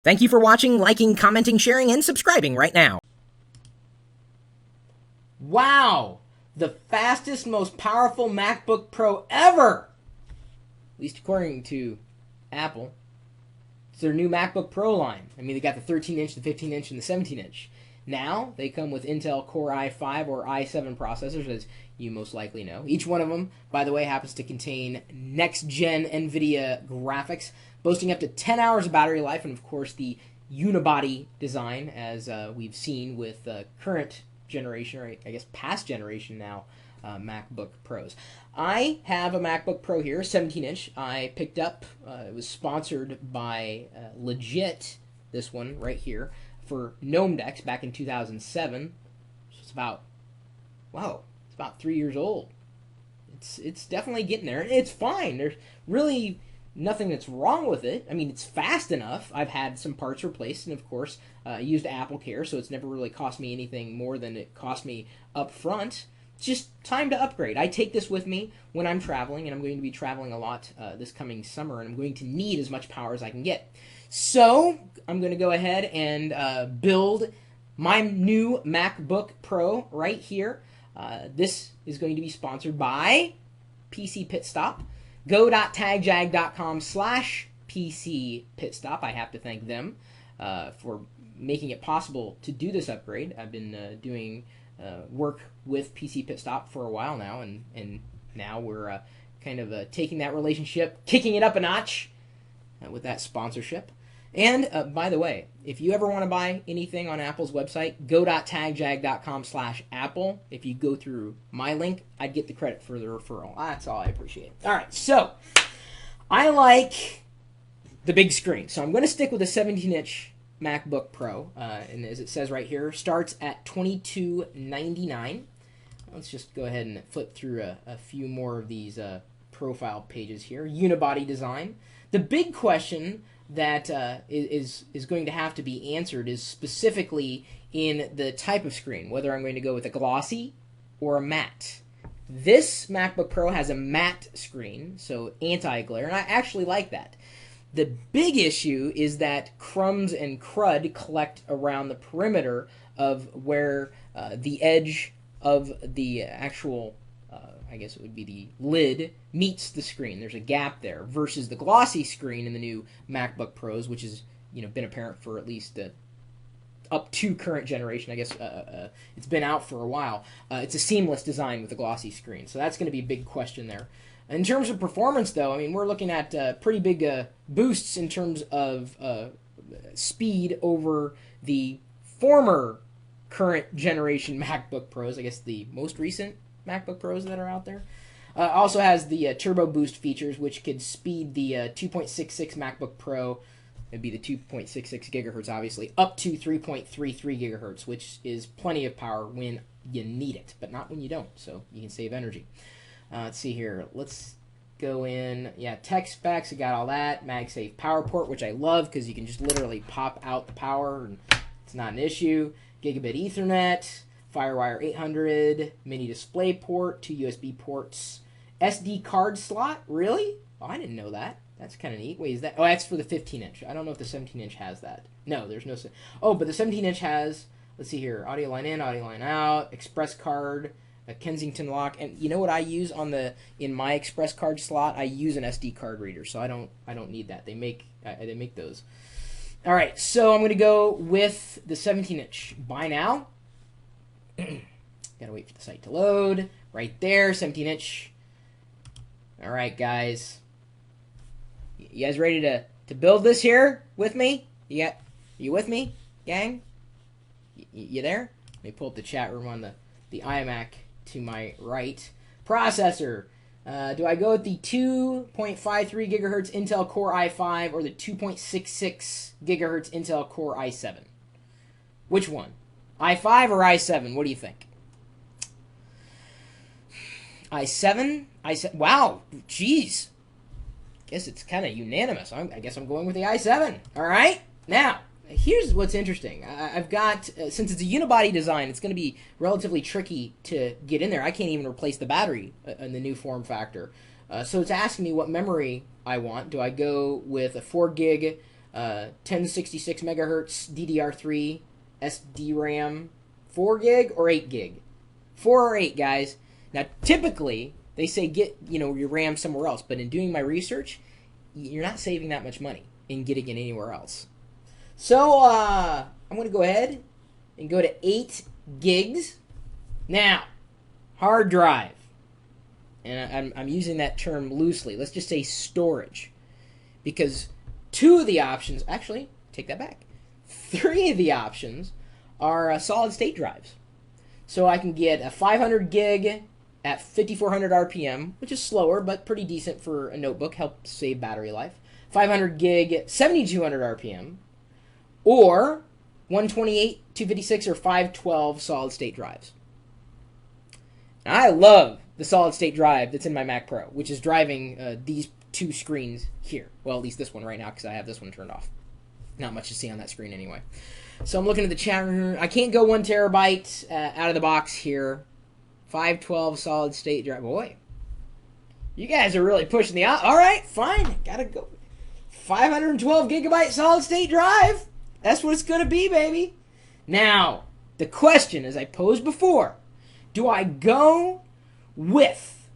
Thank you for watching, liking, commenting, sharing, and subscribing right now. Wow! The fastest, most powerful MacBook Pro ever! At least according to Apple. It's their new MacBook Pro line. I mean, they got the 13-inch, the 15-inch, and the 17-inch. Now, they come with Intel Core i5 or i7 processors, as you most likely know. Each one of them, by the way, happens to contain next-gen NVIDIA graphics, boasting up to 10 hours of battery life, and of course the unibody design, as we've seen with current generation, or I guess past generation now, MacBook Pros. I have a MacBook Pro here, 17-inch. I picked up, it was sponsored by Legit, this one right here, for Gnome Decks back in 2007. It's about, wow, it's about 3 years old. It's definitely getting there. It's fine. There's really nothing that's wrong with it. I mean, it's fast enough. I've had some parts replaced, and of course, I used Apple Care, so it's never really cost me anything more than it cost me up front. It's just time to upgrade. I take this with me when I'm traveling, and I'm going to be traveling a lot this coming summer, and I'm going to need as much power as I can get. So, I'm going to go ahead and build my new MacBook Pro right here. This is going to be sponsored by PC Pit Stop. Go.tagjag.com/PC Pitstop. I have to thank them for making it possible to do this upgrade. I've been doing work with PC Pit Stop for a while now, and now we're kind of taking that relationship, kicking it up a notch with that sponsorship. And by the way, if you ever want to buy anything on Apple's website, go.tagjag.com/Apple. If you go through my link, I'd get the credit for the referral. That's all I appreciate. All right, so I like the big screen. So I'm going to stick with a 17-inch MacBook Pro. And as it says right here, starts at $22.99. Let's just go ahead and flip through a few more of these profile pages here. Unibody design. The big question that is going to have to be answered is specifically in the type of screen, whether I'm going to go with a glossy or a matte. This MacBook Pro has a matte screen, so anti-glare, and I actually like that. The big issue is that crumbs and crud collect around the perimeter of where the edge of the actual I guess it would be the lid, meets the screen. There's a gap there, versus the glossy screen in the new MacBook Pros, which has been apparent for at least up to current generation. I guess it's been out for a while. It's a seamless design with a glossy screen, so that's going to be a big question there. In terms of performance, though, I mean, we're looking at pretty big boosts in terms of speed over the former current generation MacBook Pros. I guess the most recent MacBook Pros that are out there. Also has the Turbo Boost features, which could speed the 2.66 MacBook Pro, it'd be the 2.66 gigahertz, obviously, up to 3.33 gigahertz, which is plenty of power when you need it, but not when you don't, so you can save energy. Let's see here. Let's go in. Yeah, tech specs, I got all that. MagSafe power port, which I love because you can just literally pop out the power, and it's not an issue. Gigabit Ethernet. FireWire 800, mini display port, 2 USB ports, SD card slot, really? Oh, I didn't know that. That's kind of neat. Wait, is that? Oh, that's for the 15-inch. I don't know if the 17-inch has that. No, there's no. Oh, but the 17-inch has, let's see here, audio line in, audio line out, express card, a Kensington lock, and you know what I use in my express card slot? I use an SD card reader, so I don't need that. They make those. All right, so I'm going to go with the 17-inch. Buy now. Gotta wait for the site to load. Right there, 17-inch. All right, guys. You guys ready to build this here with me? You with me, gang? You there? Let me pull up the chat room on the iMac to my right. Processor. Do I go with the 2.53 gigahertz Intel Core i5 or the 2.66 gigahertz Intel Core i7? Which one? i5 or i7? What do you think? i7? Wow, jeez. Guess it's kind of unanimous. I guess I'm going with the i7. All right? Now, here's what's interesting. I've got, since it's a unibody design, it's going to be relatively tricky to get in there. I can't even replace the battery in the new form factor. So it's asking me what memory I want. Do I go with a 4 gig 1066 megahertz DDR3 SD-RAM, 4 gig or 8 gig? 4 or 8, guys. Now, typically, they say get, your RAM somewhere else, but in doing my research, you're not saving that much money in getting it anywhere else. So, I'm going to go ahead and go to 8 gigs. Now, hard drive. And I'm using that term loosely. Let's just say storage. Because 2 of the options, actually, take that back. 3 of the options are solid state drives. So I can get a 500 gig at 5400 RPM, which is slower but pretty decent for a notebook, helps save battery life. 500 gig at 7200 RPM, or 128, 256, or 512 solid state drives. Now, I love the solid state drive that's in my Mac Pro, which is driving these 2 screens here. Well, at least this one right now, because I have this one turned off. Not much to see on that screen anyway. So I'm looking at the chat room. I can't go 1 terabyte out of the box here. 512 solid state drive. Boy, you guys are really pushing the... All right, fine. Gotta go. 512 gigabyte solid state drive. That's what it's going to be, baby. Now, the question, as I posed before, do I go with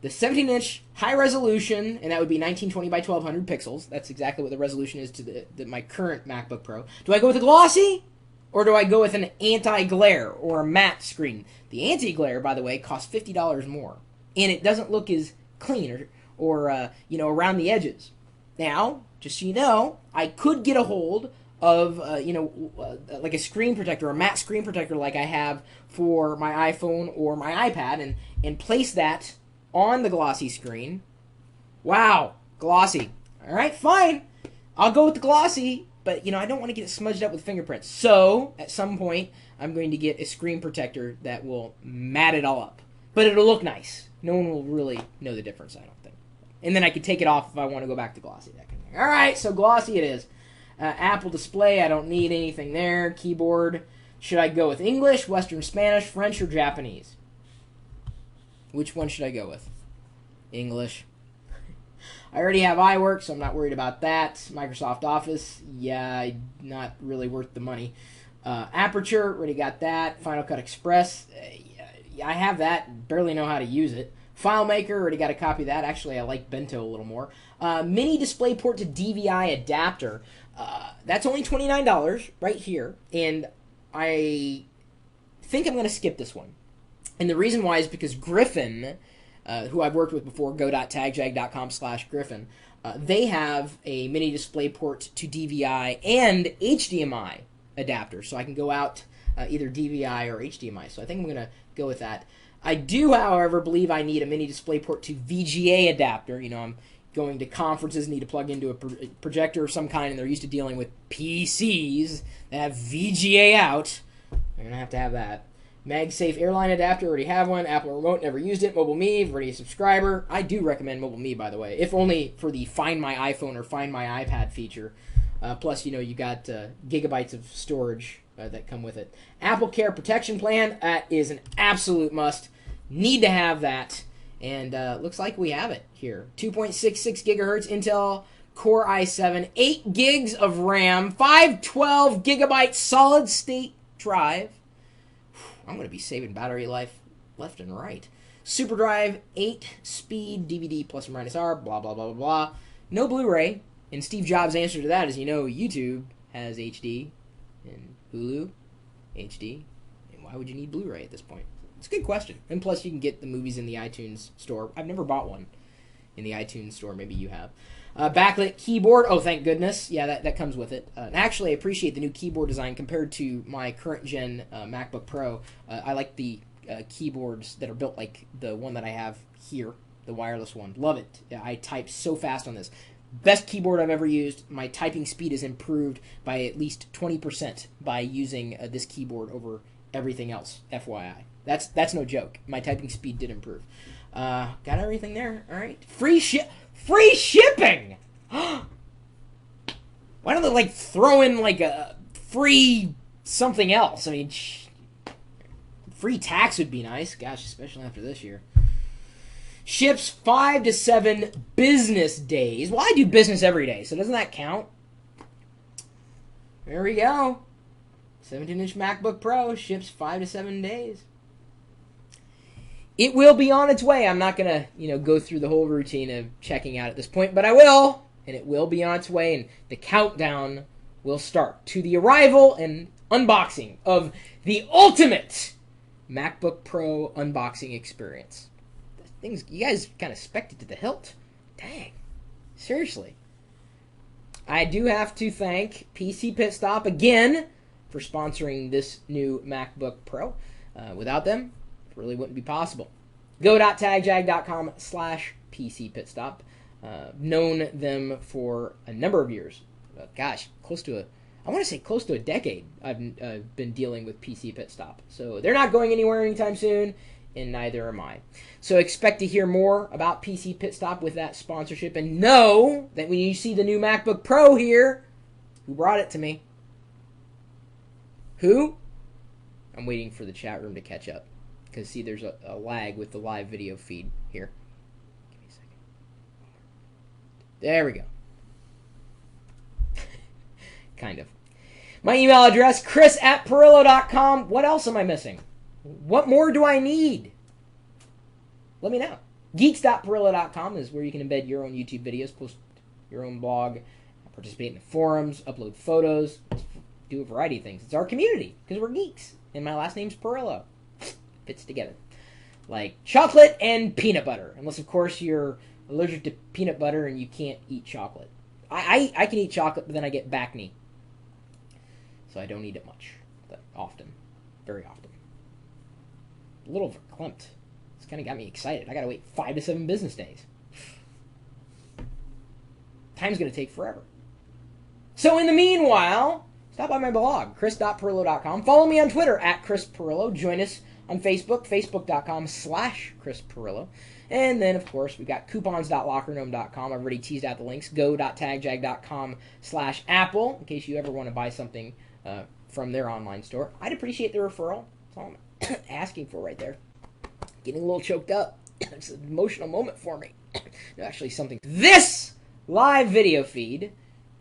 the 17-inch high resolution, and that would be 1920 by 1200 pixels. That's exactly what the resolution is to my current MacBook Pro. Do I go with a glossy, or do I go with an anti-glare or a matte screen? The anti-glare, by the way, costs $50 more, and it doesn't look as clean or around the edges. Now, just so you know, I could get a hold of like a screen protector, a matte screen protector, like I have for my iPhone or my iPad, and place that on the glossy screen. Wow, glossy. All right, fine. I'll go with the glossy, but I don't want to get it smudged up with fingerprints. So at some point, I'm going to get a screen protector that will matte it all up, but it'll look nice. No one will really know the difference, I don't think. And then I can take it off if I want to go back to glossy. That kind of thing. All right, so glossy it is. Apple Display, I don't need anything there. Keyboard, should I go with English, Western Spanish, French, or Japanese? Which one should I go with? English. I already have iWork, so I'm not worried about that. Microsoft Office, yeah, not really worth the money. Aperture, already got that. Final Cut Express, I have that, barely know how to use it. FileMaker, already got a copy of that. Actually, I like Bento a little more. Mini DisplayPort to DVI adapter. That's only $29 right here, and I think I'm going to skip this one. And the reason why is because Griffin, who I've worked with before, go.tagjag.com/Griffin, they have a mini DisplayPort to DVI and HDMI adapter. So I can go out either DVI or HDMI. So I think I'm going to go with that. I do, however, believe I need a mini DisplayPort to VGA adapter. I'm going to conferences, need to plug into a projector of some kind, and they're used to dealing with PCs that have VGA out. They're going to have that. MagSafe airline adapter, already have one. Apple Remote, never used it. MobileMe, already a subscriber. I do recommend MobileMe, by the way, if only for the Find My iPhone or Find My iPad feature. Plus, you got gigabytes of storage that come with it. Apple Care Protection Plan, that is an absolute must. Need to have that. And looks like we have it here. 2.66 gigahertz Intel Core i7, 8 gigs of RAM, 512 gigabyte solid state drive. I'm going to be saving battery life left and right. SuperDrive, 8-speed DVD plus or minus R, blah, blah, blah, blah, blah. No Blu-ray. And Steve Jobs' answer to that is, YouTube has HD and Hulu HD. And why would you need Blu-ray at this point? It's a good question. And plus, you can get the movies in the iTunes store. I've never bought one in the iTunes store. Maybe you have. Backlit keyboard. Oh, thank goodness. Yeah, that comes with it. And actually, I appreciate the new keyboard design compared to my current gen MacBook Pro. I like the keyboards that are built like the one that I have here, the wireless one. Love it. Yeah, I type so fast on this. Best keyboard I've ever used. My typing speed is improved by at least 20% by using this keyboard over everything else, FYI. That's no joke. My typing speed did improve. Got everything there. All right. Free shipping. Why don't they throw in a free something else? I mean, free tax would be nice. Gosh, especially after this year. Ships 5 to 7 business days. Well, I do business every day, so doesn't that count? There we go. 17-inch MacBook Pro ships 5 to 7 days. It will be on its way. I'm not going to, go through the whole routine of checking out at this point, but I will. And it will be on its way, and the countdown will start to the arrival and unboxing of the ultimate MacBook Pro unboxing experience. Things, you guys kind of spec'd it to the hilt. Dang. Seriously. I do have to thank PC Pit Stop again for sponsoring this new MacBook Pro. Without them, it really wouldn't be possible. Go.tagjag.com/PCPitstop. Known them for a number of years. Close to a decade I've been dealing with PC Pit Stop. So they're not going anywhere anytime soon, and neither am I. So expect to hear more about PC Pit Stop with that sponsorship, and know that when you see the new MacBook Pro here, who brought it to me? Who? I'm waiting for the chat room to catch up. Because, see, there's a lag with the live video feed here. Give me a second. There we go. Kind of. My email address, chris@pirillo.com. What else am I missing? What more do I need? Let me know. Geeks.pirillo.com is where you can embed your own YouTube videos, post your own blog, participate in the forums, upload photos, do a variety of things. It's our community, because we're geeks. And my last name's Pirillo. Fits together. Like chocolate and peanut butter. Unless, of course, you're allergic to peanut butter and you can't eat chocolate. I can eat chocolate, but then I get back knee. So I don't eat it much. But often. Very often. A little verklempt. It's kind of got me excited. I gotta wait 5 to 7 business days. Time's gonna take forever. So in the meanwhile, stop by my blog, chris.pirillo.com. Follow me on Twitter, @ChrisPirillo. Join us on Facebook, facebook.com/ChrisPirillo. And then, of course, we've got coupons.lockergnome.com. I've already teased out the links. Go.tagjag.com/Apple, in case you ever want to buy something from their online store. I'd appreciate the referral. That's all I'm asking for right there. Getting a little choked up. It's an emotional moment for me. Actually, something. This live video feed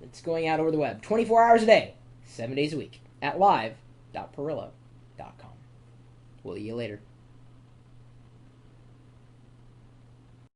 that's going out over the web 24 hours a day, 7 days a week, at live.pirillo.com. We'll see you later.